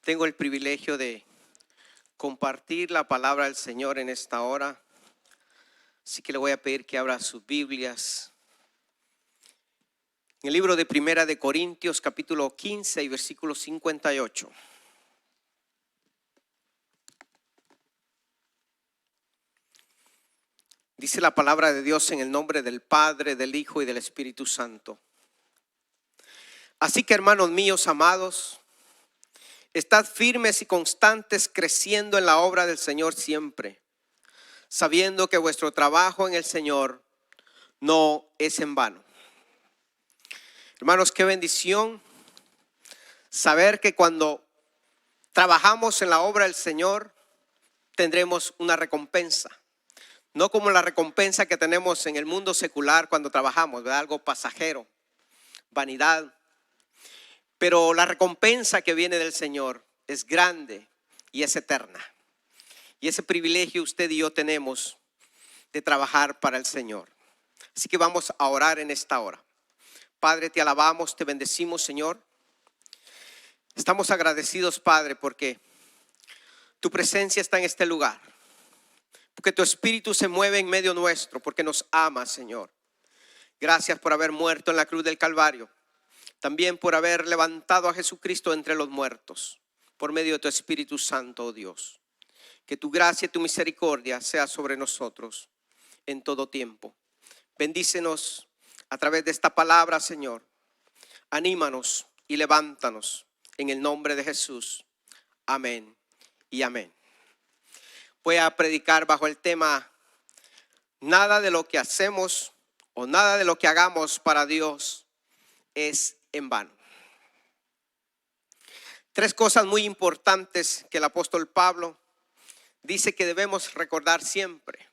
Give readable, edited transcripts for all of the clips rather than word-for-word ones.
Tengo el privilegio de compartir la palabra del Señor en esta hora. Así que le voy a pedir que abra sus Biblias. En el libro de Primera de Corintios, capítulo 15 y versículo 58. Dice la palabra de Dios en el nombre del Padre, del Hijo y del Espíritu Santo. Así que, hermanos míos amados, estad firmes y constantes, creciendo en la obra del Señor siempre, sabiendo que vuestro trabajo en el Señor no es en vano. Hermanos, qué bendición saber que cuando trabajamos en la obra del Señor tendremos una recompensa. No como la recompensa que tenemos en el mundo secular cuando trabajamos, ¿verdad? Algo pasajero, vanidad. Pero la recompensa que viene del Señor es grande y es eterna. Y ese privilegio usted y yo tenemos de trabajar para el Señor. Así que vamos a orar en esta hora. Padre, te alabamos, te bendecimos, Señor. Estamos agradecidos, Padre, porque tu presencia está en este lugar. Porque tu Espíritu se mueve en medio nuestro, porque nos ama, Señor. Gracias por haber muerto en la cruz del Calvario. También por haber levantado a Jesucristo entre los muertos, por medio de tu Espíritu Santo, oh Dios. Que tu gracia y tu misericordia sea sobre nosotros en todo tiempo. Bendícenos a través de esta palabra, Señor. Anímanos y levántanos en el nombre de Jesús. Amén y amén. Voy a predicar bajo el tema: nada de lo que hacemos o nada de lo que hagamos para Dios es en vano. Tres cosas muy importantes que el apóstol Pablo dice que debemos recordar siempre.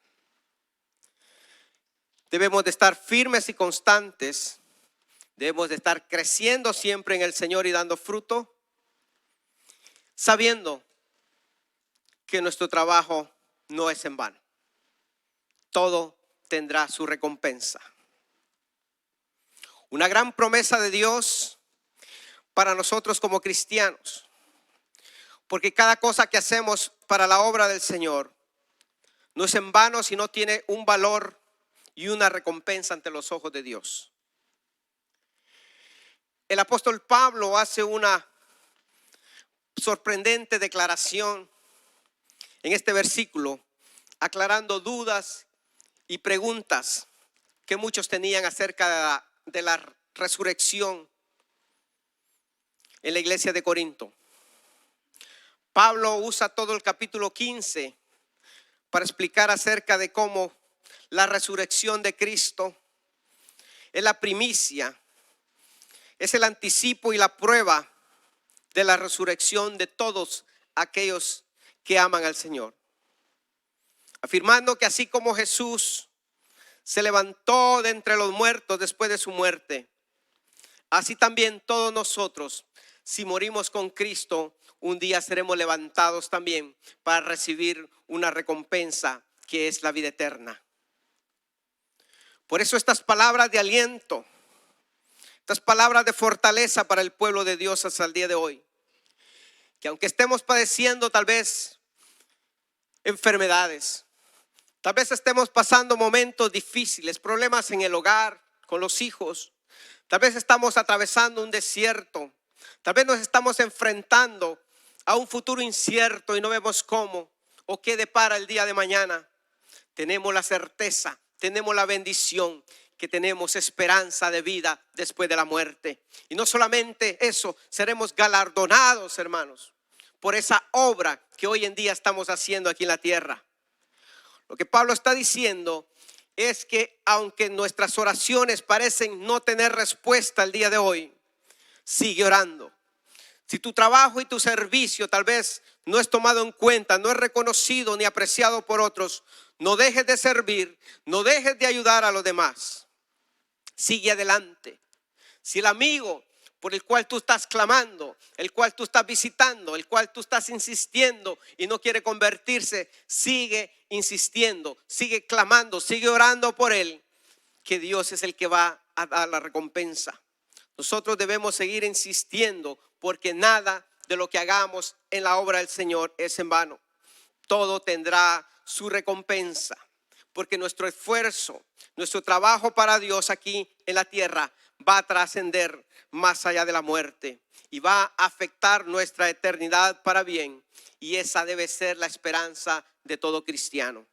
Debemos de estar firmes y constantes. Debemos de estar creciendo siempre en el Señor y dando fruto, sabiendo que nuestro trabajo no es en vano. Todo tendrá su recompensa. Una gran promesa de Dios para nosotros como cristianos. Porque cada cosa que hacemos para la obra del Señor no es en vano, sino tiene un valor y una recompensa ante los ojos de Dios. El apóstol Pablo hace una sorprendente declaración en este versículo, aclarando dudas y preguntas que muchos tenían acerca de la resurrección en la iglesia de Corinto. Pablo usa todo el capítulo 15 para explicar acerca de cómo la resurrección de Cristo es la primicia, es el anticipo y la prueba de la resurrección de todos aquellos que aman al Señor. Afirmando que así como Jesús se levantó de entre los muertos después de su muerte, así también todos nosotros, si morimos con Cristo, un día seremos levantados también para recibir una recompensa que es la vida eterna. Por eso estas palabras de aliento, estas palabras de fortaleza para el pueblo de Dios hasta el día de hoy, que aunque estemos padeciendo tal vez enfermedades, tal vez estemos pasando momentos difíciles, problemas en el hogar, con los hijos, tal vez estamos atravesando un desierto, tal vez nos estamos enfrentando a un futuro incierto y no vemos cómo o qué depara el día de mañana. Tenemos la certeza, tenemos la bendición que tenemos esperanza de vida después de la muerte. Y no solamente eso, seremos galardonados, hermanos, por esa obra que hoy en día estamos haciendo aquí en la tierra. Lo que Pablo está diciendo es que aunque nuestras oraciones parecen no tener respuesta el día de hoy, sigue orando. Si tu trabajo y tu servicio tal vez no es tomado en cuenta, no es reconocido ni apreciado por otros, no dejes de servir, no dejes de ayudar a los demás. Sigue adelante. Si el amigo por el cual tú estás clamando, el cual tú estás visitando, el cual tú estás insistiendo y no quiere convertirse, sigue insistiendo, sigue clamando, sigue orando por él, que Dios es el que va a dar la recompensa. Nosotros debemos seguir insistiendo porque nada de lo que hagamos en la obra del Señor es en vano. Todo tendrá su recompensa, porque nuestro esfuerzo, nuestro trabajo para Dios aquí en la tierra va a trascender más allá de la muerte y va a afectar nuestra eternidad para bien, y esa debe ser la esperanza de todo cristiano.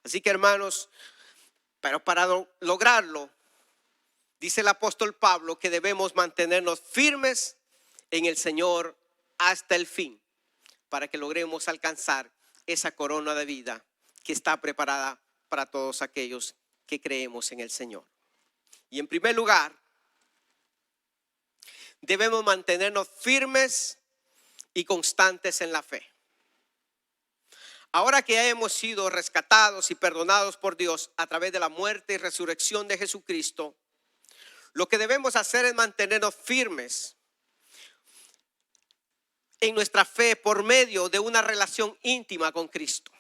Así que, hermanos, pero para lograrlo, dice el apóstol Pablo que debemos mantenernos firmes en el Señor hasta el fin, para que logremos alcanzar esa corona de vida que está preparada para todos aquellos que creemos en el Señor. Y en primer lugar, debemos mantenernos firmes y constantes en la fe. Ahora que ya hemos sido rescatados y perdonados por Dios a través de la muerte y resurrección de Jesucristo, lo que debemos hacer es mantenernos firmes en nuestra fe por medio de una relación íntima con Cristo.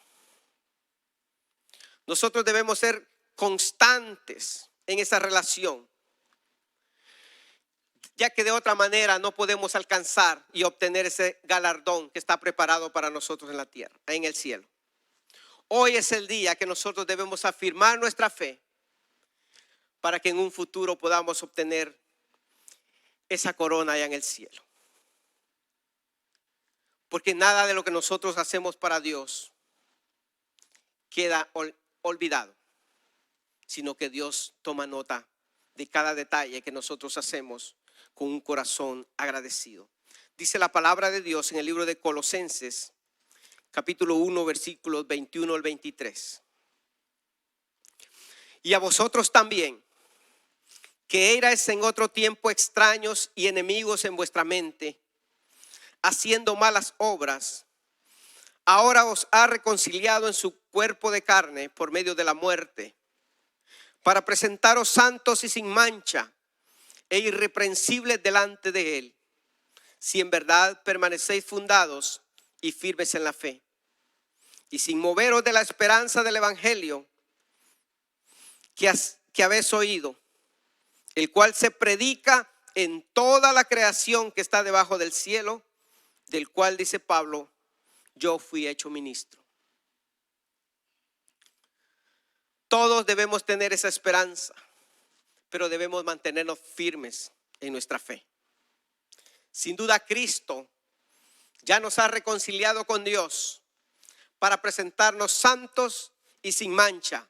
Nosotros debemos ser constantes en esa relación, ya que de otra manera no podemos alcanzar y obtener ese galardón que está preparado para nosotros en la tierra, en el cielo. Hoy es el día que nosotros debemos afirmar nuestra fe para que en un futuro podamos obtener esa corona allá en el cielo. Porque nada de lo que nosotros hacemos para Dios queda olvidado, sino que Dios toma nota de cada detalle que nosotros hacemos con un corazón agradecido. Dice la palabra de Dios en el libro de Colosenses, capítulo 1, versículos 21 al 23. Y a vosotros también, que erais en otro tiempo extraños y enemigos en vuestra mente, haciendo malas obras, ahora os ha reconciliado en su cuerpo de carne por medio de la muerte, para presentaros santos y sin mancha e irreprensibles delante de Él, si en verdad permanecéis fundados y firmes en la fe, y sin moveros de la esperanza del evangelio que habéis oído, el cual se predica en toda la creación que está debajo del cielo, del cual dice Pablo, yo fui hecho ministro. Todos debemos tener esa esperanza, pero debemos mantenernos firmes en nuestra fe. Sin duda, Cristo ya nos ha reconciliado con Dios para presentarnos santos y sin mancha,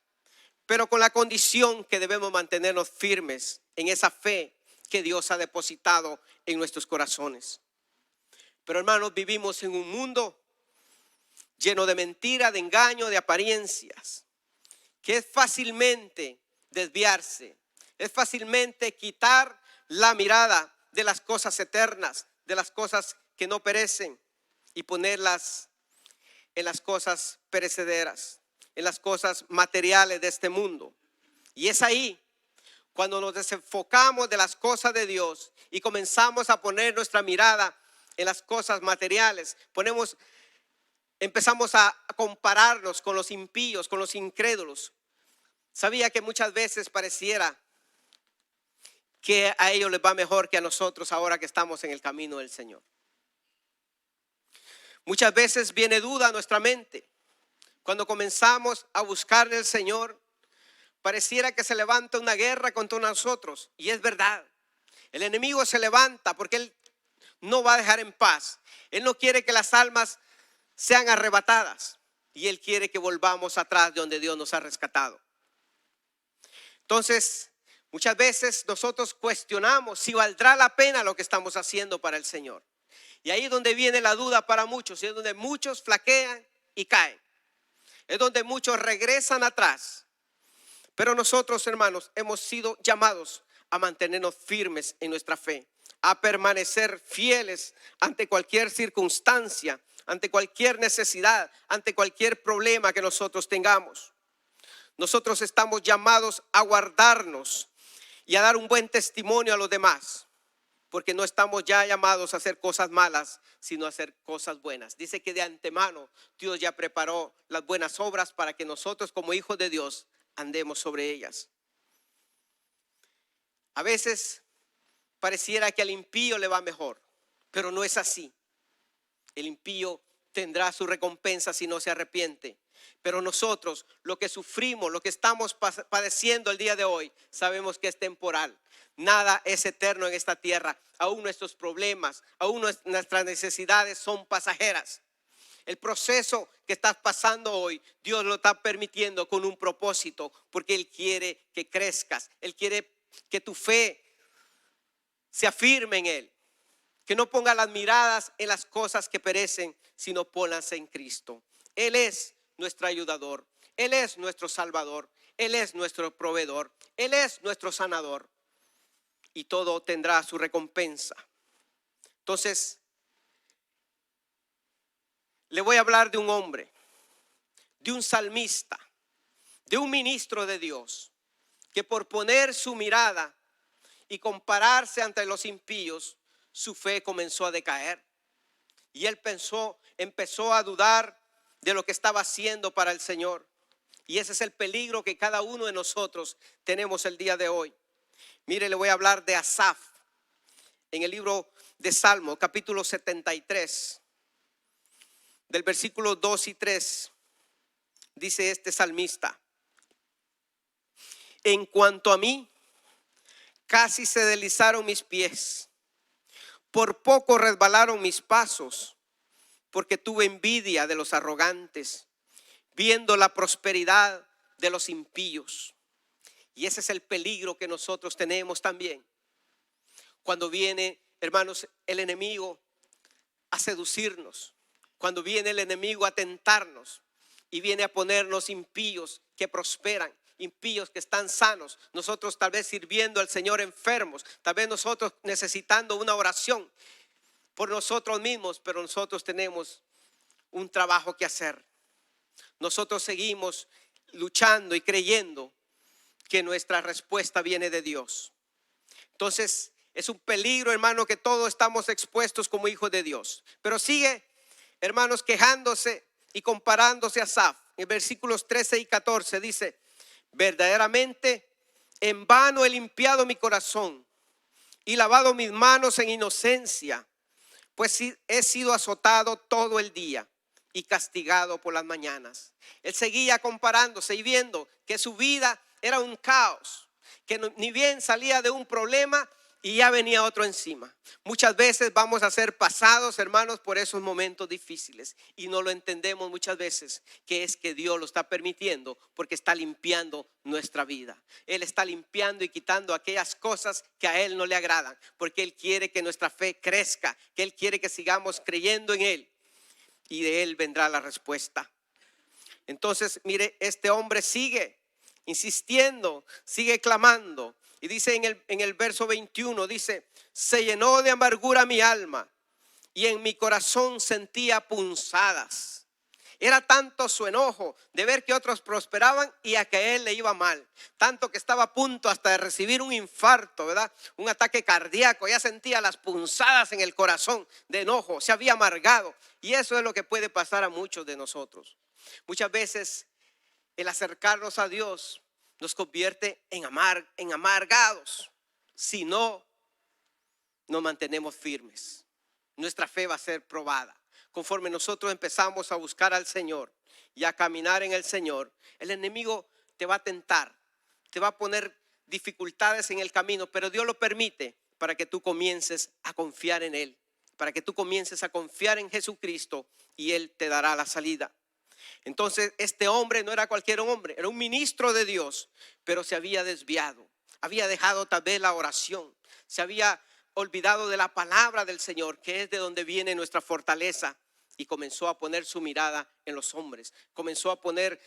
pero con la condición que debemos mantenernos firmes en esa fe que Dios ha depositado en nuestros corazones. Pero, hermanos, vivimos en un mundo lleno de mentira, de engaño, de apariencias, que es fácilmente desviarse, es fácilmente quitar la mirada de las cosas eternas, de las cosas que no perecen, y ponerlas en las cosas perecederas, en las cosas materiales de este mundo. Y es ahí cuando nos desenfocamos de las cosas de Dios y comenzamos a poner nuestra mirada en las cosas materiales. Empezamos a compararnos con los impíos, con los incrédulos. Sabía que muchas veces pareciera que a ellos les va mejor que a nosotros ahora que estamos en el camino del Señor. Muchas veces viene duda a nuestra mente. Cuando comenzamos a buscar al Señor, pareciera que se levanta una guerra contra nosotros. Y es verdad, el enemigo se levanta porque él no va a dejar en paz. Él no quiere que las almas sean arrebatadas, y él quiere que volvamos atrás de donde Dios nos ha rescatado. Entonces, muchas veces nosotros cuestionamos si valdrá la pena lo que estamos haciendo para el Señor. Y ahí es donde viene la duda para muchos, y es donde muchos flaquean y caen. Es donde muchos regresan atrás. Pero nosotros, hermanos, hemos sido llamados a mantenernos firmes en nuestra fe, a permanecer fieles ante cualquier circunstancia, ante cualquier necesidad, ante cualquier problema que nosotros tengamos. Nosotros estamos llamados a guardarnos y a dar un buen testimonio a los demás, porque no estamos ya llamados a hacer cosas malas, sino a hacer cosas buenas. Dice que de antemano Dios ya preparó las buenas obras para que nosotros, como hijos de Dios, andemos sobre ellas. A veces pareciera que al impío le va mejor, pero no es así. El impío tendrá su recompensa si no se arrepiente. Pero nosotros, lo que sufrimos, lo que estamos padeciendo el día de hoy, sabemos que es temporal. Nada es eterno en esta tierra. Aún nuestros problemas, aún nuestras necesidades son pasajeras. El proceso que estás pasando hoy, Dios lo está permitiendo con un propósito, porque Él quiere que crezcas. Él quiere que tu fe se afirme en Él. Que no ponga las miradas en las cosas que perecen, sino ponlas en Cristo. Él es nuestro ayudador. Él es nuestro salvador. Él es nuestro proveedor. Él es nuestro sanador. Y todo tendrá su recompensa. Entonces, le voy a hablar de un hombre, de un salmista, de un ministro de Dios, que por poner su mirada y compararse ante los impíos, su fe comenzó a decaer. Y él empezó a dudar de lo que estaba haciendo para el Señor. Y ese es el peligro que cada uno de nosotros tenemos el día de hoy. Mire, le voy a hablar de Asaf. En el libro de Salmo, capítulo 73, del versículo 2 y 3, dice este salmista: en cuanto a mí, casi se deslizaron mis pies, por poco resbalaron mis pasos, porque tuve envidia de los arrogantes, viendo la prosperidad de los impíos. Y ese es el peligro que nosotros tenemos también. Cuando viene, hermanos, el enemigo a seducirnos, cuando viene el enemigo a tentarnos y viene a ponernos impíos que prosperan, impíos que están sanos, nosotros tal vez sirviendo al Señor enfermos, tal vez nosotros necesitando una oración por nosotros mismos, pero nosotros tenemos un trabajo que hacer. Nosotros seguimos luchando y creyendo que nuestra respuesta viene de Dios. Entonces es un peligro, hermano, que todos estamos expuestos como hijos de Dios. Pero sigue, hermanos, quejándose y comparándose a Asaf. En versículos 13 y 14 dice: verdaderamente en vano he limpiado mi corazón y lavado mis manos en inocencia, pues he sido azotado todo el día y castigado por las mañanas. Él seguía comparándose y viendo que su vida era un caos, que ni bien salía de un problema y ya venía otro encima. Muchas veces vamos a ser pasados, hermanos, por esos momentos difíciles y no lo entendemos muchas veces, que es que Dios lo está permitiendo porque está limpiando nuestra vida. Él está limpiando y quitando aquellas cosas que a Él no le agradan, porque Él quiere que nuestra fe crezca, que Él quiere que sigamos creyendo en Él, y de Él vendrá la respuesta. Entonces, mire, este hombre sigue insistiendo, sigue clamando. Y dice en el verso 21, dice: se llenó de amargura mi alma y en mi corazón sentía punzadas. Era tanto su enojo de ver que otros prosperaban y a que él le iba mal, tanto que estaba a punto hasta de recibir un infarto, ¿verdad? Un ataque cardíaco. Ya sentía las punzadas en el corazón de enojo, se había amargado. Y eso es lo que puede pasar a muchos de nosotros. Muchas veces el acercarnos a Dios nos convierte en amargados. Si no nos mantenemos firmes, nuestra fe va a ser probada. Conforme nosotros empezamos a buscar al Señor y a caminar en el Señor, el enemigo te va a tentar, te va a poner dificultades en el camino, pero Dios lo permite para que tú comiences a confiar en Él, para que tú comiences a confiar en Jesucristo y Él te dará la salida. Entonces este hombre no era cualquier hombre, era un ministro de Dios, pero se había desviado, había dejado tal vez la oración, se había olvidado de la palabra del Señor, que es de donde viene nuestra fortaleza, y comenzó a poner su mirada en los hombres, comenzó a poner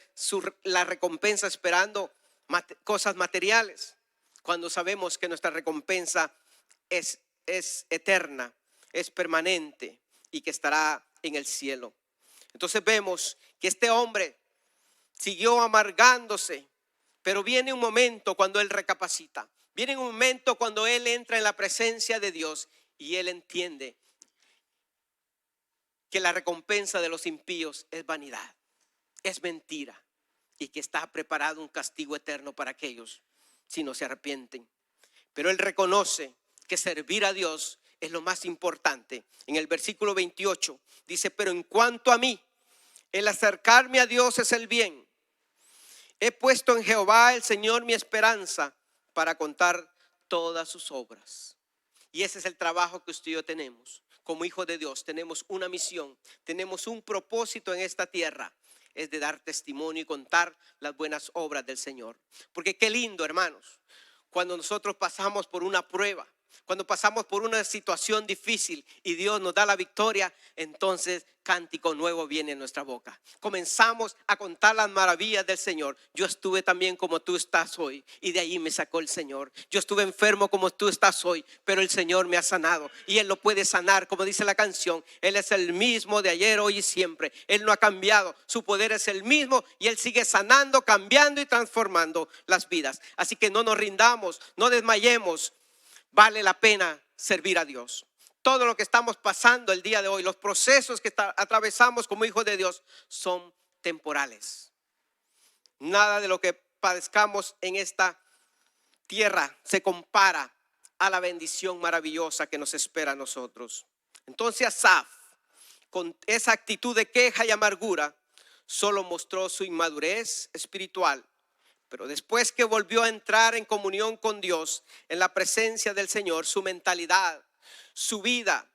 la recompensa esperando cosas materiales, cuando sabemos que nuestra recompensa es eterna, es permanente y que estará en el cielo. Entonces vemos que este hombre siguió amargándose, pero viene un momento cuando él recapacita. Viene un momento cuando él entra en la presencia de Dios y él entiende que la recompensa de los impíos es vanidad, es mentira, y que está preparado un castigo eterno para aquellos si no se arrepienten. Pero él reconoce que servir a Dios es lo más importante. En el versículo 28 dice, pero en cuanto a mí, el acercarme a Dios es el bien. He puesto en Jehová el Señor mi esperanza para contar todas sus obras. Y ese es el trabajo que usted y yo tenemos. Como hijos de Dios tenemos una misión, tenemos un propósito en esta tierra. Es de dar testimonio y contar las buenas obras del Señor. Porque qué lindo, hermanos, cuando nosotros pasamos por una prueba, cuando pasamos por una situación difícil y Dios nos da la victoria, entonces cántico nuevo viene en nuestra boca. Comenzamos a contar las maravillas del Señor. Yo estuve también como tú estás hoy y de ahí me sacó el Señor. Yo estuve enfermo como tú estás hoy, pero el Señor me ha sanado y Él lo puede sanar, como dice la canción. Él es el mismo de ayer, hoy y siempre. Él no ha cambiado, su poder es el mismo y Él sigue sanando, cambiando y transformando las vidas. Así que no nos rindamos, no desmayemos. Vale la pena servir a Dios. Todo lo que estamos pasando el día de hoy, los procesos que atravesamos como hijos de Dios son temporales. Nada de lo que padezcamos en esta tierra se compara a la bendición maravillosa que nos espera a nosotros. Entonces Asaf, con esa actitud de queja y amargura, solo mostró su inmadurez espiritual. Pero después que volvió a entrar en comunión con Dios, en la presencia del Señor, su mentalidad, su vida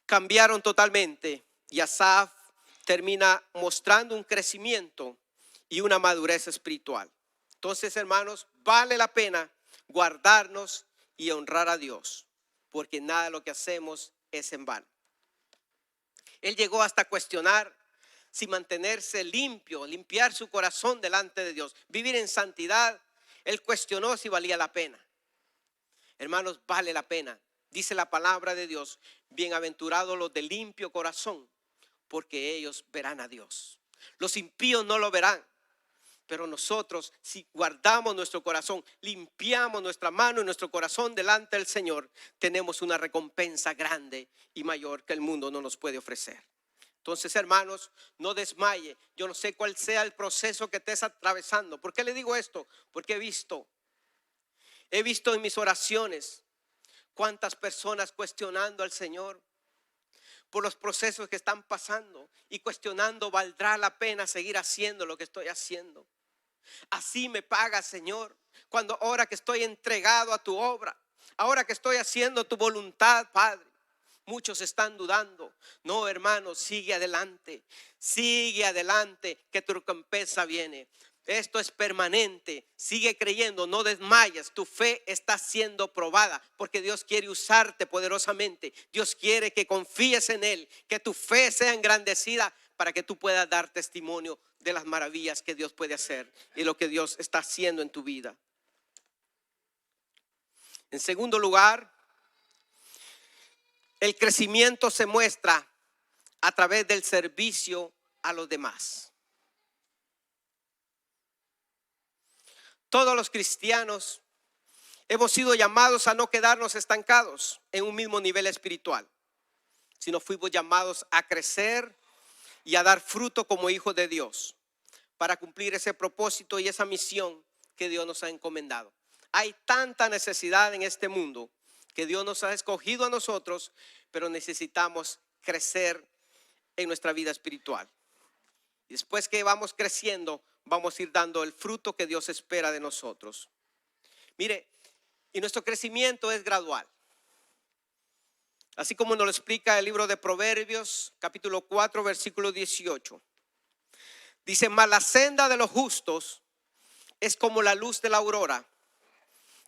cambiaron totalmente. Y Asaf termina mostrando un crecimiento y una madurez espiritual. Entonces, hermanos, vale la pena guardarnos y honrar a Dios, porque nada de lo que hacemos es en vano. Él llegó hasta cuestionar si mantenerse limpio, limpiar su corazón delante de Dios, vivir en santidad. Él cuestionó si valía la pena. Hermanos, vale la pena. Dice la palabra de Dios, bienaventurados los de limpio corazón, porque ellos verán a Dios. Los impíos no lo verán, pero nosotros, si guardamos nuestro corazón, limpiamos nuestra mano y nuestro corazón delante del Señor, tenemos una recompensa grande y mayor que el mundo no nos puede ofrecer. Entonces, hermanos, no desmaye. Yo no sé cuál sea el proceso que estés atravesando. ¿Por qué le digo esto? Porque he visto en mis oraciones cuántas personas cuestionando al Señor por los procesos que están pasando y cuestionando, ¿valdrá la pena seguir haciendo lo que estoy haciendo? Así me paga, Señor, cuando ahora que estoy entregado a tu obra, ahora que estoy haciendo tu voluntad, Padre. Muchos están dudando. No, hermano, sigue adelante, que tu recompensa viene. Esto es permanente. Sigue creyendo, no desmayes. Tu fe está siendo probada porque Dios quiere usarte poderosamente. Dios quiere que confíes en Él, que tu fe sea engrandecida para que tú puedas dar testimonio de las maravillas que Dios puede hacer y lo que Dios está haciendo en tu vida. En segundo lugar, el crecimiento se muestra a través del servicio a los demás. Todos los cristianos hemos sido llamados a no quedarnos estancados en un mismo nivel espiritual, sino fuimos llamados a crecer y a dar fruto como hijos de Dios para cumplir ese propósito y esa misión que Dios nos ha encomendado. Hay tanta necesidad en este mundo que Dios nos ha escogido a nosotros, pero necesitamos crecer en nuestra vida espiritual. Y después que vamos creciendo, vamos a ir dando el fruto que Dios espera de nosotros. Mire, y nuestro crecimiento es gradual. Así como nos lo explica el libro de Proverbios, capítulo 4, versículo 18. Dice, mas la senda de los justos es como la luz de la aurora,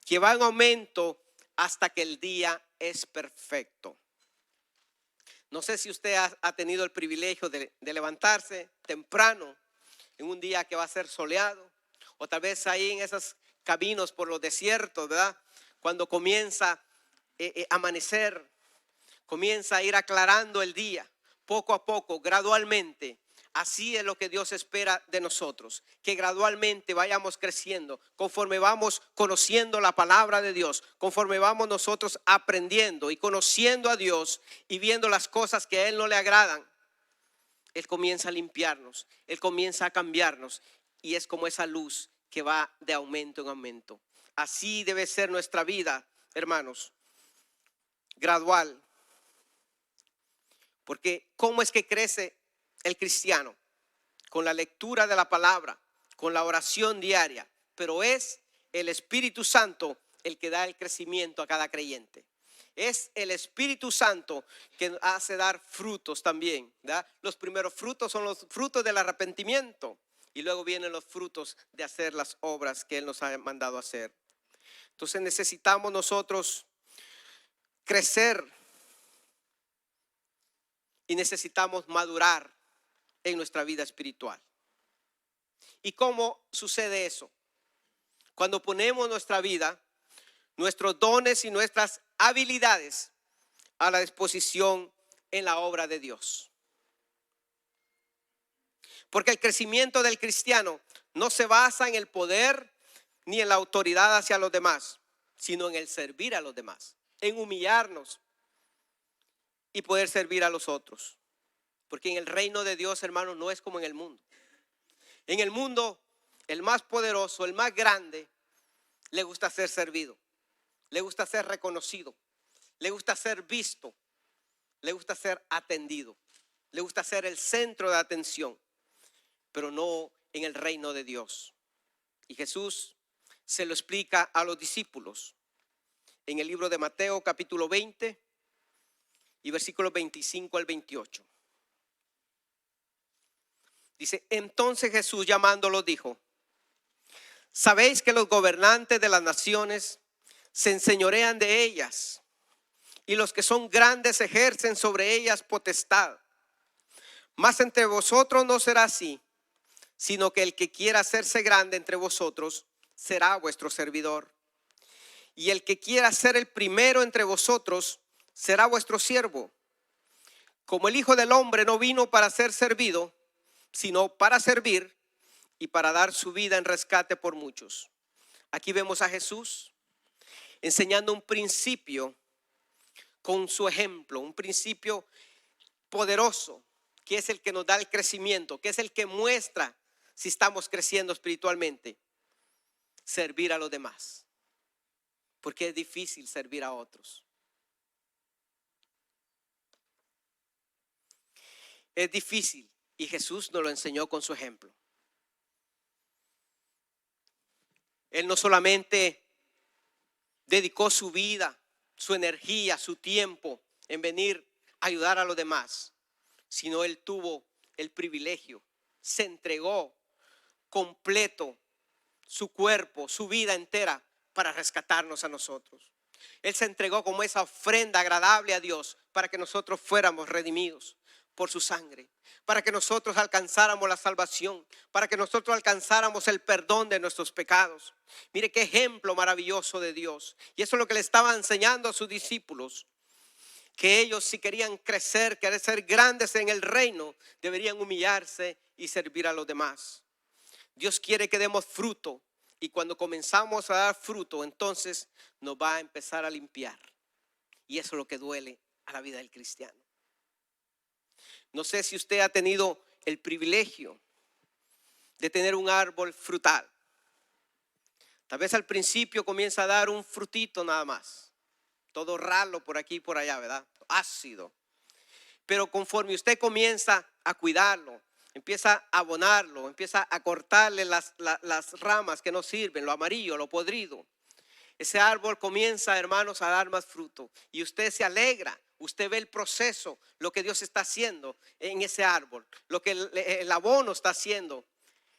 que va en aumento hasta que el día es perfecto. No sé si usted ha tenido el privilegio de levantarse temprano en un día que va a ser soleado, o tal vez ahí en esos caminos por los desiertos, ¿verdad? Cuando comienza a amanecer, comienza a ir aclarando el día, poco a poco, gradualmente. Así es lo que Dios espera de nosotros, que gradualmente vayamos creciendo, conforme vamos conociendo la palabra de Dios, conforme vamos nosotros aprendiendo y conociendo a Dios y viendo las cosas que a Él no le agradan. Él comienza a limpiarnos, Él comienza a cambiarnos y es como esa luz que va de aumento en aumento. Así debe ser nuestra vida, hermanos. gradual. Porque ¿cómo es que crece el cristiano? Con la lectura de la palabra, con la oración diaria. Pero es el Espíritu Santo el que da el crecimiento a cada creyente. Es el Espíritu Santo que hace dar frutos también, ¿verdad? Los primeros frutos son los frutos del arrepentimiento y luego vienen los frutos de hacer las obras que Él nos ha mandado a hacer. Entonces necesitamos nosotros crecer y necesitamos madurar en nuestra vida espiritual. ¿Y cómo sucede eso? Cuando ponemos nuestra vida, nuestros dones y nuestras habilidades a la disposición en la obra de Dios. Porque el crecimiento del cristiano no se basa en el poder ni en la autoridad hacia los demás, sino en el servir a los demás, en humillarnos y poder servir a los otros. Porque en el reino de Dios, hermanos, no es como en el mundo. En el mundo, el más poderoso, el más grande, le gusta ser servido, le gusta ser reconocido, le gusta ser visto, le gusta ser atendido, le gusta ser el centro de atención, pero no en el reino de Dios. Y Jesús se lo explica a los discípulos en el libro de Mateo capítulo 20 y versículos 25 al 28. Dice, entonces Jesús llamándolos dijo, ¿sabéis que los gobernantes de las naciones se enseñorean de ellas y los que son grandes ejercen sobre ellas potestad? Mas entre vosotros no será así, sino que el que quiera hacerse grande entre vosotros será vuestro servidor. Y el que quiera ser el primero entre vosotros será vuestro siervo. Como el Hijo del Hombre no vino para ser servido, sino para servir y para dar su vida en rescate por muchos. Aquí vemos a Jesús enseñando un principio con su ejemplo, un principio poderoso, que es el que nos da el crecimiento, que es el que muestra si estamos creciendo espiritualmente. Servir a los demás, porque es difícil servir a otros. Es difícil y Jesús nos lo enseñó con su ejemplo. Él no solamente dedicó su vida, su energía, su tiempo en venir a ayudar a los demás, sino Él tuvo el privilegio, se entregó completo su cuerpo, su vida entera para rescatarnos a nosotros. Él se entregó como esa ofrenda agradable a Dios para que nosotros fuéramos redimidos por su sangre, para que nosotros alcanzáramos la salvación, para que nosotros alcanzáramos el perdón de nuestros pecados. Mire qué ejemplo maravilloso de Dios. Y eso es lo que le estaba enseñando a sus discípulos, que ellos, si querían crecer, querer ser grandes en el reino, deberían humillarse y servir a los demás. Dios quiere que demos fruto, y cuando comenzamos a dar fruto, entonces nos va a empezar a limpiar. Y eso es lo que duele a la vida del cristiano. No sé si usted ha tenido el privilegio de tener un árbol frutal. Tal vez al principio comienza a dar un frutito nada más, todo ralo por aquí y por allá, ¿verdad? Ácido. Pero conforme usted comienza a cuidarlo, empieza a abonarlo, empieza a cortarle las ramas que no sirven, lo amarillo, lo podrido, ese árbol comienza, hermanos, a dar más fruto. Y usted se alegra, usted ve el proceso, lo que Dios está haciendo en ese árbol, lo que el abono está haciendo.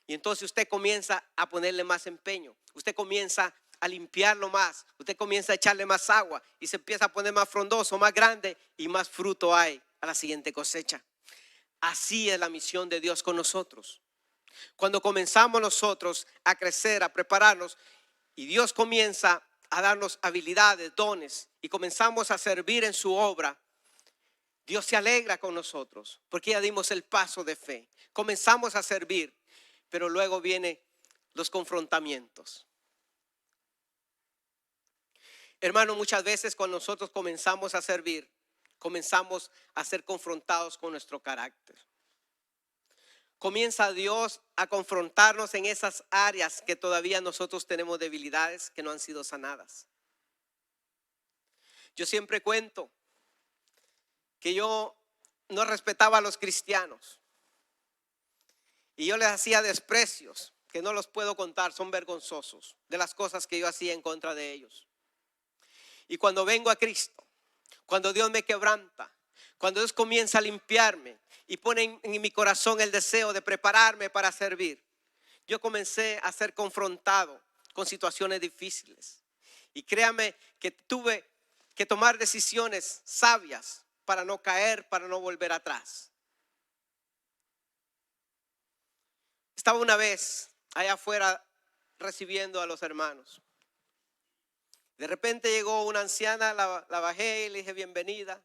Y entonces usted comienza a ponerle más empeño, usted comienza a limpiarlo más, usted comienza a echarle más agua y se empieza a poner más frondoso, más grande, y más fruto hay a la siguiente cosecha. Así es la misión de Dios con nosotros. Cuando comenzamos nosotros a crecer, a prepararnos, y Dios comienza a darnos habilidades, dones, y comenzamos a servir en su obra, Dios se alegra con nosotros, porque ya dimos el paso de fe. Comenzamos a servir, pero luego vienen los confrontamientos. Hermano, muchas veces cuando nosotros comenzamos a servir, comenzamos a ser confrontados con nuestro carácter. Comienza Dios a confrontarnos en esas áreas que todavía nosotros tenemos debilidades que no han sido sanadas. Yo siempre cuento que yo no respetaba a los cristianos y yo les hacía desprecios que no los puedo contar, son vergonzosos, de las cosas que yo hacía en contra de ellos. Y cuando vengo a Cristo, cuando Dios me quebranta, cuando Dios comienza a limpiarme y pone en mi corazón el deseo de prepararme para servir, yo comencé a ser confrontado con situaciones difíciles. Y créame que tuve que tomar decisiones sabias para no caer, para no volver atrás. Estaba una vez allá afuera recibiendo a los hermanos. De repente llegó una anciana, la bajé y le dije bienvenida.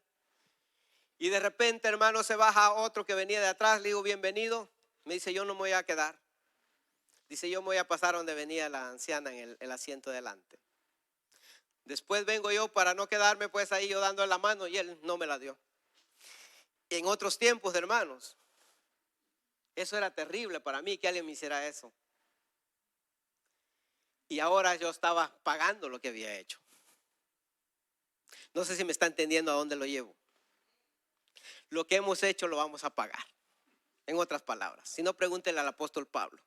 Y de repente, hermano, se baja otro que venía de atrás, le digo bienvenido. Me dice, yo no me voy a quedar. Dice, yo me voy a pasar donde venía la anciana en el asiento delante. Después vengo yo para no quedarme pues ahí yo dando la mano y él no me la dio. En otros tiempos, hermanos, eso era terrible para mí que alguien me hiciera eso. Y ahora yo estaba pagando lo que había hecho. No sé si me está entendiendo a dónde lo llevo. Lo que hemos hecho lo vamos a pagar. En otras palabras, si no, pregúntele al apóstol Pablo.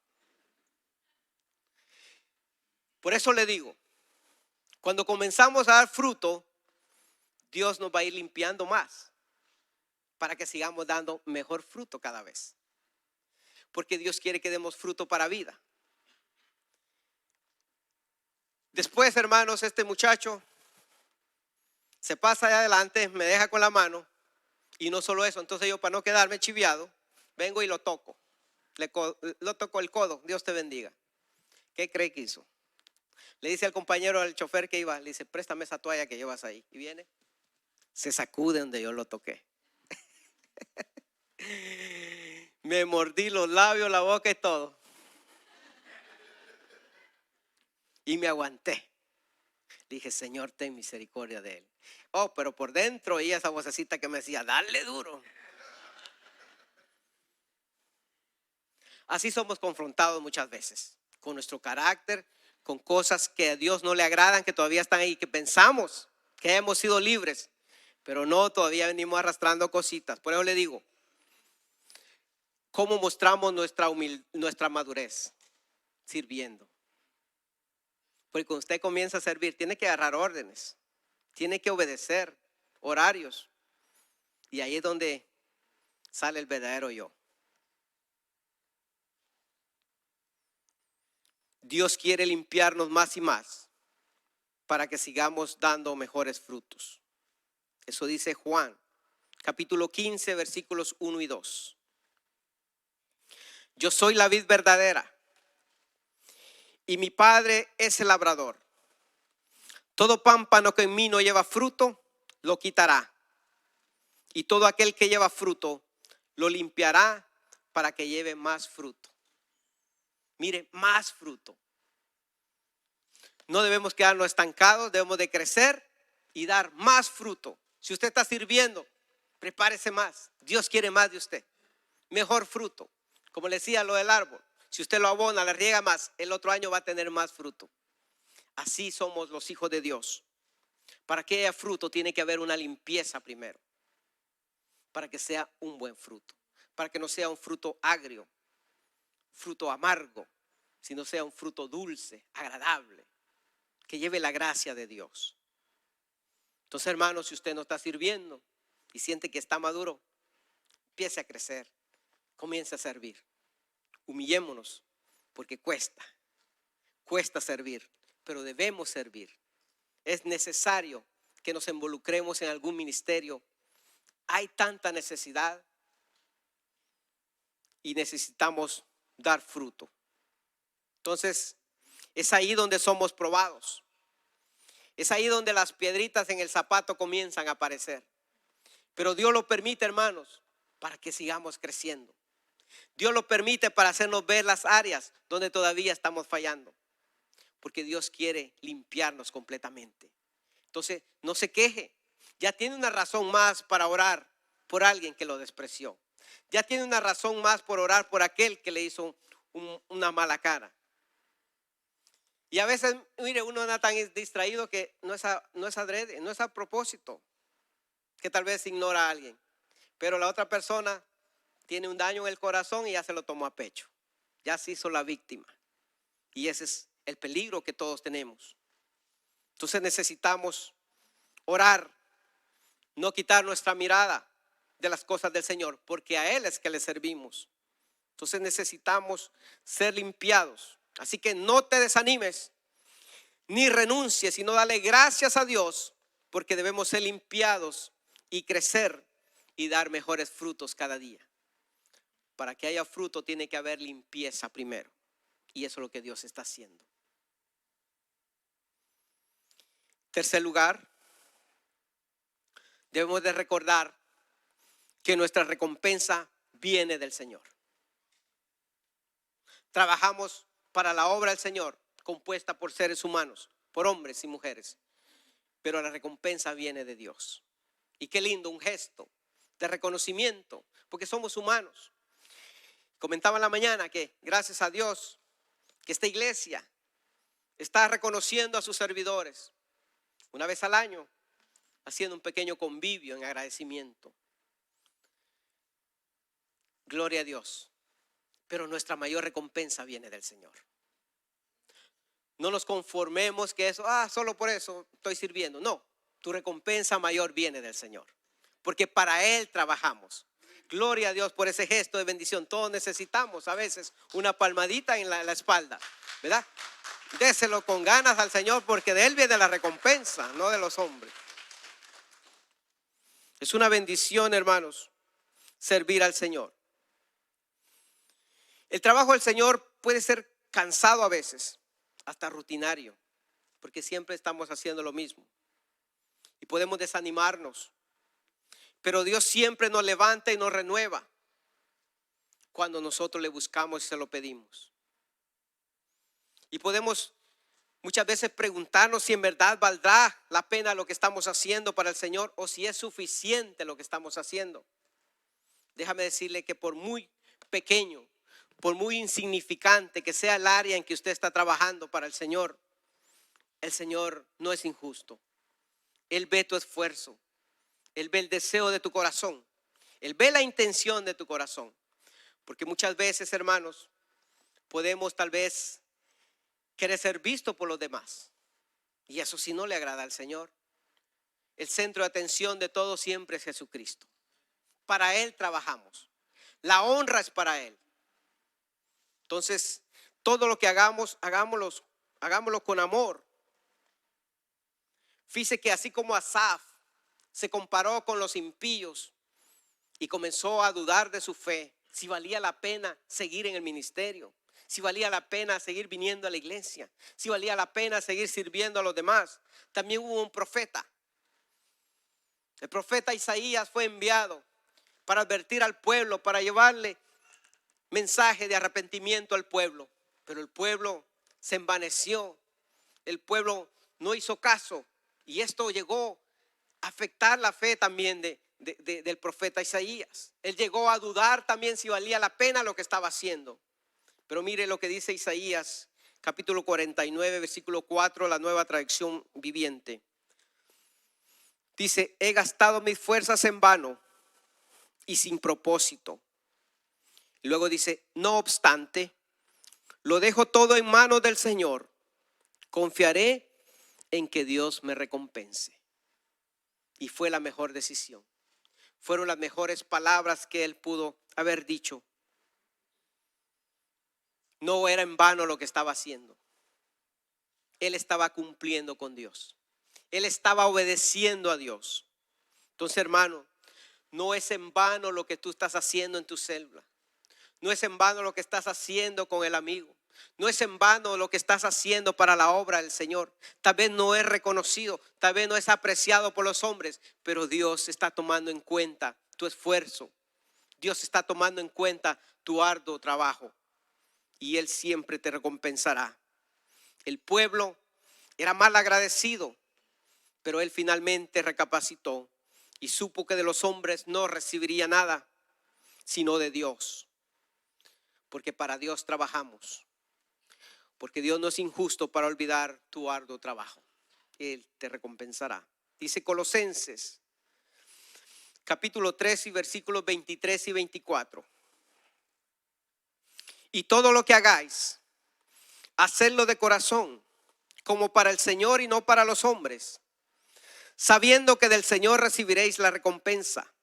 Por eso le digo, cuando comenzamos a dar fruto, Dios nos va a ir limpiando más para que sigamos dando mejor fruto cada vez. Porque Dios quiere que demos fruto para vida. Después, hermanos, este muchacho se pasa allá adelante, me deja con la mano. Y no solo eso, entonces yo para no quedarme chiviado, vengo y lo toco. Lo toco el codo, Dios te bendiga. ¿Qué cree que hizo? Le dice al compañero, al chofer que iba, le dice, préstame esa toalla que llevas ahí. Y viene, se sacude donde yo lo toqué. Me mordí los labios, la boca y todo. Y me aguanté. Dije, Señor, ten misericordia de él. Oh, pero por dentro oía esa vocecita que me decía, dale duro. Así somos confrontados muchas veces, con nuestro carácter, con cosas que a Dios no le agradan, que todavía están ahí, que pensamos que hemos sido libres, pero no, todavía venimos arrastrando cositas. Por eso le digo, ¿cómo mostramos nuestra madurez? Sirviendo. Porque cuando usted comienza a servir, tiene que agarrar órdenes, tiene que obedecer horarios. Y ahí es donde sale el verdadero yo. Dios quiere limpiarnos más y más para que sigamos dando mejores frutos. Eso dice Juan, capítulo 15, versículos 1 y 2. Yo soy la vid verdadera y mi Padre es el labrador. Todo pámpano que en mí no lleva fruto, lo quitará. Y todo aquel que lleva fruto, lo limpiará para que lleve más fruto. Mire, más fruto. No debemos quedarnos estancados, debemos de crecer y dar más fruto. Si usted está sirviendo, prepárese más. Dios quiere más de usted. Mejor fruto. Como le decía lo del árbol. Si usted lo abona, le riega más, el otro año va a tener más fruto. Así somos los hijos de Dios. Para que haya fruto tiene que haber una limpieza primero. Para que sea un buen fruto. Para que no sea un fruto agrio, fruto amargo, sino sea un fruto dulce, agradable, que lleve la gracia de Dios. Entonces, hermanos, si usted no está sirviendo y siente que está maduro, empiece a crecer, comience a servir. Humillémonos, porque cuesta servir, pero debemos servir. Es necesario que nos involucremos en algún ministerio. Hay tanta necesidad y necesitamos dar fruto. Entonces, es ahí donde somos probados. Es ahí donde las piedritas en el zapato comienzan a aparecer. Pero Dios lo permite, hermanos, para que sigamos creciendo. Dios lo permite para hacernos ver las áreas donde todavía estamos fallando. Porque Dios quiere limpiarnos completamente. Entonces, no se queje. Ya tiene una razón más para orar por alguien que lo despreció. Ya tiene una razón más por orar por aquel que le hizo una mala cara. Y a veces, mire, uno anda tan distraído que no es adrede, no es a propósito, que tal vez ignora a alguien. Pero la otra persona tiene un daño en el corazón y ya se lo tomó a pecho. Ya se hizo la víctima. Y ese es el peligro que todos tenemos. Entonces necesitamos orar, no quitar nuestra mirada de las cosas del Señor, porque a Él es que le servimos. Entonces necesitamos ser limpiados. Así que no te desanimes, ni renuncies, sino dale gracias a Dios, porque debemos ser limpiados y crecer y dar mejores frutos cada día. Para que haya fruto tiene que haber limpieza primero. Y eso es lo que Dios está haciendo. Tercer lugar, debemos de recordar que nuestra recompensa viene del Señor. Trabajamos para la obra del Señor, compuesta por seres humanos, por hombres y mujeres, pero la recompensa viene de Dios. Y qué lindo, un gesto de reconocimiento, porque somos humanos. Comentaba en la mañana que gracias a Dios que esta iglesia está reconociendo a sus servidores una vez al año, haciendo un pequeño convivio en agradecimiento. Gloria a Dios. Pero nuestra mayor recompensa viene del Señor. No nos conformemos que eso, solo por eso estoy sirviendo. No, tu recompensa mayor viene del Señor. Porque para Él trabajamos. Gloria a Dios por ese gesto de bendición. Todos necesitamos a veces una palmadita en la espalda, ¿verdad? Déselo con ganas al Señor, porque de Él viene la recompensa, no de los hombres. Es una bendición, hermanos, servir al Señor. El trabajo del Señor puede ser cansado a veces, hasta rutinario, porque siempre estamos haciendo lo mismo. Y podemos desanimarnos. Pero Dios siempre nos levanta y nos renueva cuando nosotros le buscamos y se lo pedimos. Y podemos muchas veces preguntarnos si en verdad valdrá la pena lo que estamos haciendo para el Señor, o si es suficiente lo que estamos haciendo. Déjame decirle que por muy pequeño, por muy insignificante que sea el área en que usted está trabajando para el Señor no es injusto. Él ve tu esfuerzo, Él ve el deseo de tu corazón, Él ve la intención de tu corazón. Porque muchas veces, hermanos, podemos tal vez querer ser visto por los demás, y eso sí no le agrada al Señor. El centro de atención de todo siempre es Jesucristo. Para Él trabajamos. La honra es para Él. Entonces, todo lo que hagamos, hagámoslo con amor. Fíjese que así como Asaf se comparó con los impíos y comenzó a dudar de su fe, si valía la pena seguir en el ministerio, si valía la pena seguir viniendo a la iglesia, si valía la pena seguir sirviendo a los demás. También hubo un profeta. El profeta Isaías fue enviado para advertir al pueblo, para llevarle mensaje de arrepentimiento al pueblo. Pero el pueblo se envaneció, el pueblo no hizo caso, y esto llegó a afectar la fe también del profeta Isaías. Él llegó a dudar también si valía la pena lo que estaba haciendo. Pero mire lo que dice Isaías capítulo 49 versículo 4, la Nueva Traducción Viviente. Dice: he gastado mis fuerzas en vano y sin propósito. Y luego dice: no obstante, lo dejo todo en manos del Señor. Confiaré en que Dios me recompense. Y fue la mejor decisión. Fueron las mejores palabras que él pudo haber dicho. No era en vano lo que estaba haciendo. Él estaba cumpliendo con Dios. Él estaba obedeciendo a Dios. Entonces, hermano, no es en vano lo que tú estás haciendo en tu célula. No es en vano lo que estás haciendo con el amigo. No es en vano lo que estás haciendo para la obra del Señor. Tal vez no es reconocido, tal vez no es apreciado por los hombres, pero Dios está tomando en cuenta tu esfuerzo. Dios está tomando en cuenta tu arduo trabajo, y Él siempre te recompensará. El pueblo era mal agradecido, pero él finalmente recapacitó y supo que de los hombres no recibiría nada, sino de Dios. Porque para Dios trabajamos. porque Dios no es injusto para olvidar tu arduo trabajo. Él te recompensará. Dice Colosenses, capítulo 3 y versículos 23 y 24. Y todo lo que hagáis, hacedlo de corazón, como para el Señor y no para los hombres, sabiendo que del Señor recibiréis la recompensa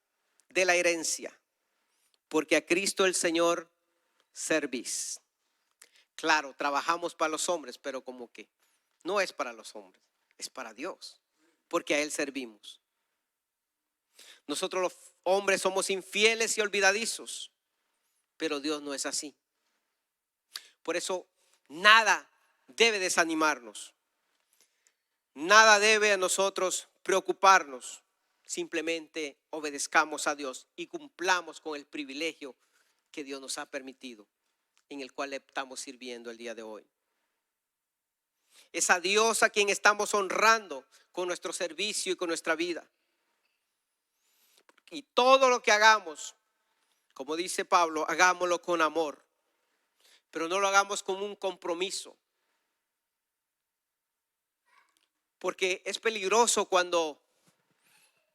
de la herencia, porque a Cristo el Señor servís. Claro, trabajamos para los hombres, pero como que no es para los hombres, es para Dios, porque a Él servimos. Nosotros los hombres somos infieles y olvidadizos, pero Dios no es así. Por eso nada debe desanimarnos, nada debe a nosotros preocuparnos. Simplemente obedezcamos a Dios y cumplamos con el privilegio que Dios nos ha permitido, en el cual le estamos sirviendo el día de hoy. Es a Dios a quien estamos honrando con nuestro servicio y con nuestra vida. Y todo lo que hagamos, como dice Pablo, hagámoslo con amor, pero no lo hagamos como un compromiso. Porque es peligroso cuando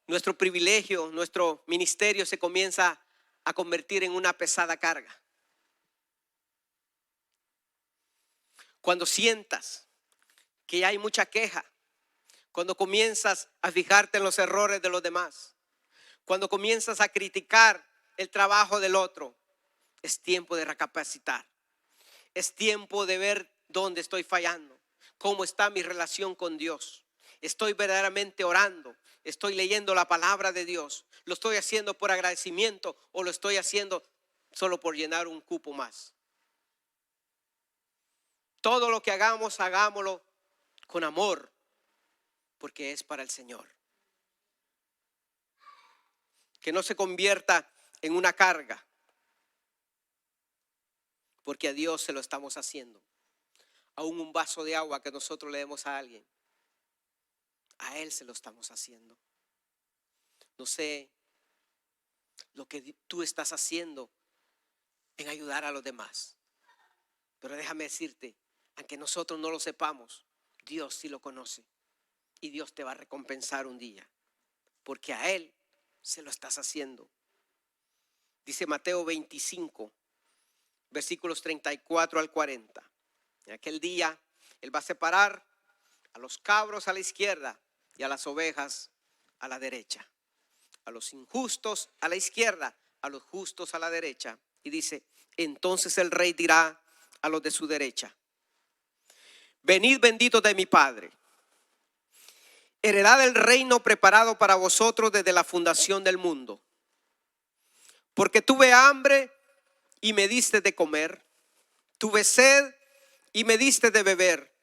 nuestro privilegio, nuestro ministerio se comienza a convertir en una pesada carga. Cuando sientas que hay mucha queja, cuando comienzas a fijarte en los errores de los demás, cuando comienzas a criticar el trabajo del otro, es tiempo de recapacitar. Es tiempo de ver dónde estoy fallando, cómo está mi relación con Dios. Estoy verdaderamente orando, estoy leyendo la palabra de Dios, lo estoy haciendo por agradecimiento o lo estoy haciendo solo por llenar un cupo más. Todo lo que hagamos, hagámoslo con amor, porque es para el Señor. Que no se convierta en una carga, porque a Dios se lo estamos haciendo. Aún un vaso de agua que nosotros le demos a alguien, a Él se lo estamos haciendo. No sé lo que tú estás haciendo en ayudar a los demás, pero déjame decirte, aunque nosotros no lo sepamos, Dios sí lo conoce y Dios te va a recompensar un día, porque a Él se lo estás haciendo. Dice Mateo 25, versículos 34 al 40. En aquel día Él va a separar a los cabros a la izquierda y a las ovejas a la derecha. A los injustos a la izquierda, a los justos a la derecha. Y dice, entonces el rey dirá a los de su derecha, venid benditos de mi Padre, heredad el reino preparado para vosotros desde la fundación del mundo. Porque tuve hambre y me diste de comer, tuve sed y me diste de beber,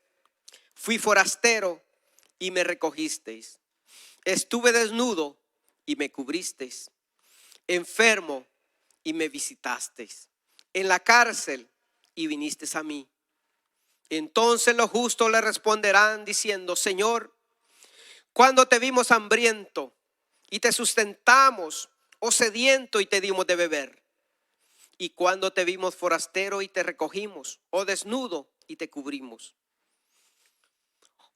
fui forastero y me recogisteis, estuve desnudo y me cubristeis, enfermo y me visitasteis, en la cárcel y vinisteis a mí. Entonces los justos le responderán diciendo, Señor, ¿cuándo te vimos hambriento y te sustentamos, o sediento y te dimos de beber? ¿Y cuándo te vimos forastero y te recogimos, o desnudo y te cubrimos?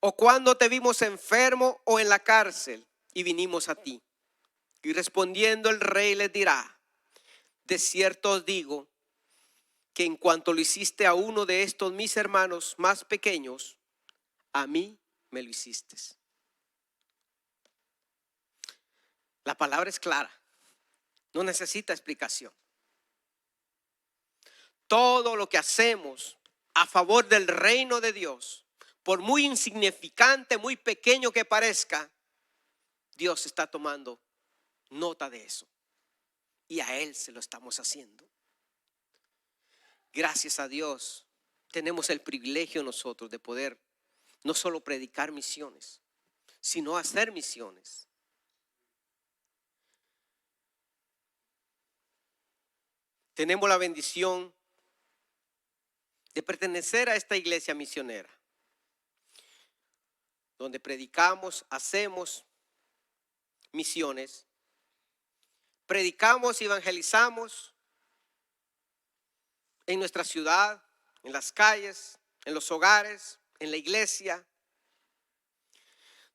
¿O cuándo te vimos enfermo o en la cárcel y vinimos a ti? Y respondiendo el rey les dirá, de cierto os digo que en cuanto lo hiciste a uno de estos mis hermanos más pequeños, a mí me lo hiciste. La palabra es clara, no necesita explicación. Todo lo que hacemos a favor del reino de Dios, por muy insignificante, muy pequeño que parezca, Dios está tomando nota de eso. Y a Él se lo estamos haciendo. Gracias a Dios tenemos el privilegio nosotros de poder no solo predicar misiones, sino hacer misiones. Tenemos la bendición de pertenecer a esta iglesia misionera, donde predicamos, hacemos misiones, predicamos y evangelizamos en nuestra ciudad, en las calles, en los hogares, en la iglesia,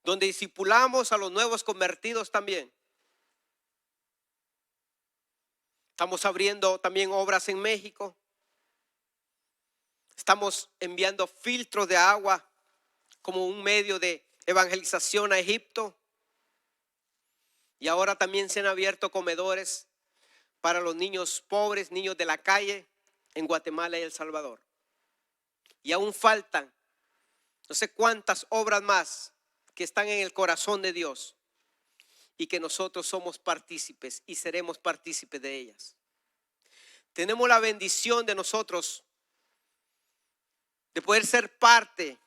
donde discipulamos a los nuevos convertidos también. Estamos abriendo también obras en México. Estamos enviando filtros de agua como un medio de evangelización a Egipto. Y ahora también se han abierto comedores para los niños pobres, niños de la calle en Guatemala y El Salvador. Y aún faltan no sé cuántas obras más que están en el corazón de Dios y que nosotros somos partícipes y seremos partícipes de ellas. Tenemos la bendición de nosotros de poder ser parte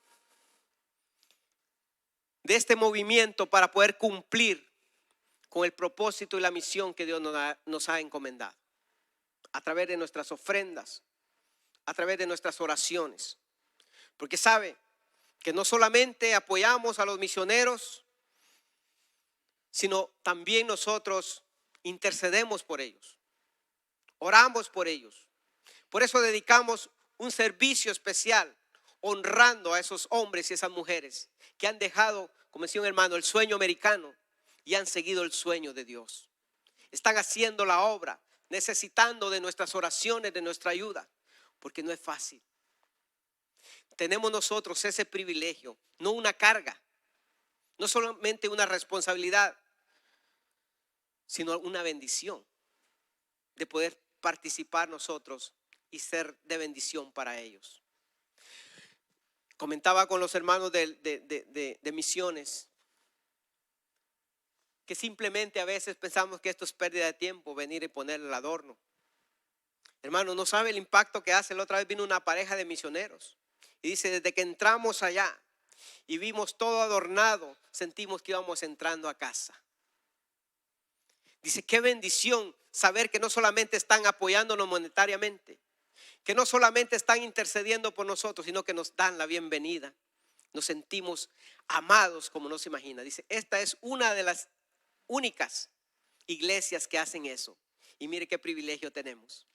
de este movimiento para poder cumplir con el propósito y la misión que Dios nos ha encomendado. A través de nuestras ofrendas, a través de nuestras oraciones. Porque sabe que no solamente apoyamos a los misioneros, sino también nosotros intercedemos por ellos. Oramos por ellos. Por eso dedicamos un servicio especial honrando a esos hombres y esas mujeres que han dejado, como decía un hermano, el sueño americano y han seguido el sueño de Dios. Están haciendo la obra, necesitando de nuestras oraciones, de nuestra ayuda, porque no es fácil. Tenemos nosotros ese privilegio, no una carga, no solamente una responsabilidad, sino una bendición de poder participar nosotros y ser de bendición para ellos. Comentaba con los hermanos de misiones que simplemente a veces pensamos que esto es pérdida de tiempo, venir y poner el adorno. Hermano, no sabe el impacto que hace. La otra vez vino una pareja de misioneros y dice, desde que entramos allá y vimos todo adornado, sentimos que íbamos entrando a casa. Dice, qué bendición saber que no solamente están apoyándonos monetariamente, que no solamente están intercediendo por nosotros, sino que nos dan la bienvenida. Nos sentimos amados como no se imagina. Dice, esta es una de las únicas iglesias que hacen eso. Y mire qué privilegio tenemos.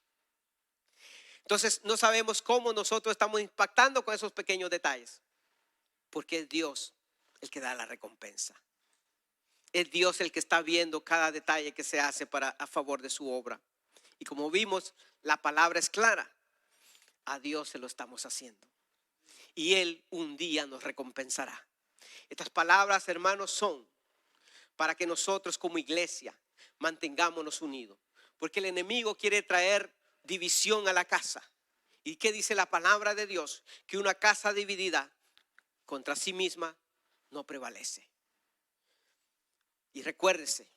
Entonces no sabemos cómo nosotros estamos impactando con esos pequeños detalles, porque es Dios el que da la recompensa. Es Dios el que está viendo cada detalle que se hace a favor de su obra. Y como vimos, la palabra es clara. A Dios se lo estamos haciendo. Y Él un día nos recompensará. Estas palabras, hermanos, son para que nosotros como iglesia mantengámonos unidos. Porque el enemigo quiere traer división a la casa. ¿Y qué dice la palabra de Dios? Que una casa dividida contra sí misma no prevalece. Y recuérdese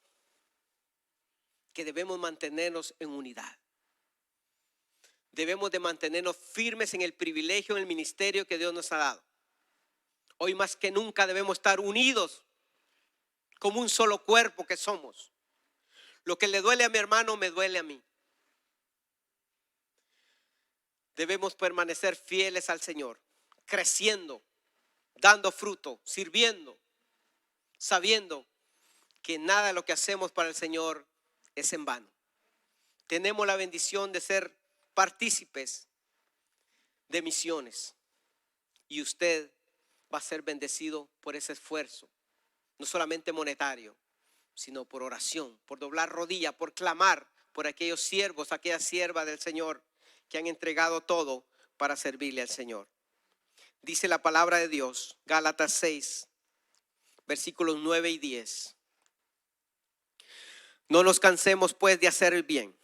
que debemos mantenernos en unidad. Debemos de mantenernos firmes en el privilegio, en el ministerio que Dios nos ha dado. Hoy más que nunca debemos estar unidos como un solo cuerpo que somos. Lo que le duele a mi hermano me duele a mí. Debemos permanecer fieles al Señor, creciendo, dando fruto, sirviendo, sabiendo que nada de lo que hacemos para el Señor es en vano. Tenemos la bendición de ser partícipes de misiones y usted va a ser bendecido por ese esfuerzo, no solamente monetario, sino por oración, por doblar rodilla, por clamar por aquellos siervos, aquellas siervas del Señor que han entregado todo para servirle al Señor. Dice la palabra de Dios, Gálatas 6, versículos 9 y 10. No nos cansemos pues de hacer el bien,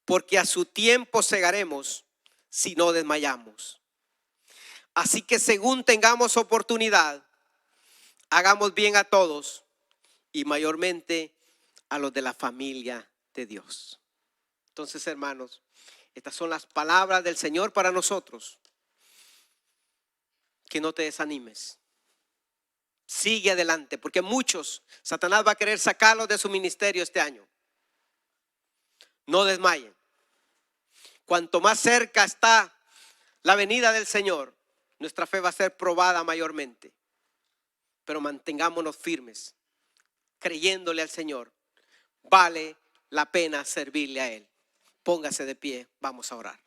porque a su tiempo segaremos si no desmayamos. Así que según tengamos oportunidad, hagamos bien a todos y mayormente a los de la familia de Dios. Entonces, hermanos, estas son las palabras del Señor para nosotros. Que no te desanimes. Sigue adelante, porque muchos, Satanás va a querer sacarlos de su ministerio este año. No desmayen. Cuanto más cerca está la venida del Señor, nuestra fe va a ser probada mayormente. Pero mantengámonos firmes, creyéndole al Señor. Vale la pena servirle a Él. Póngase de pie, vamos a orar.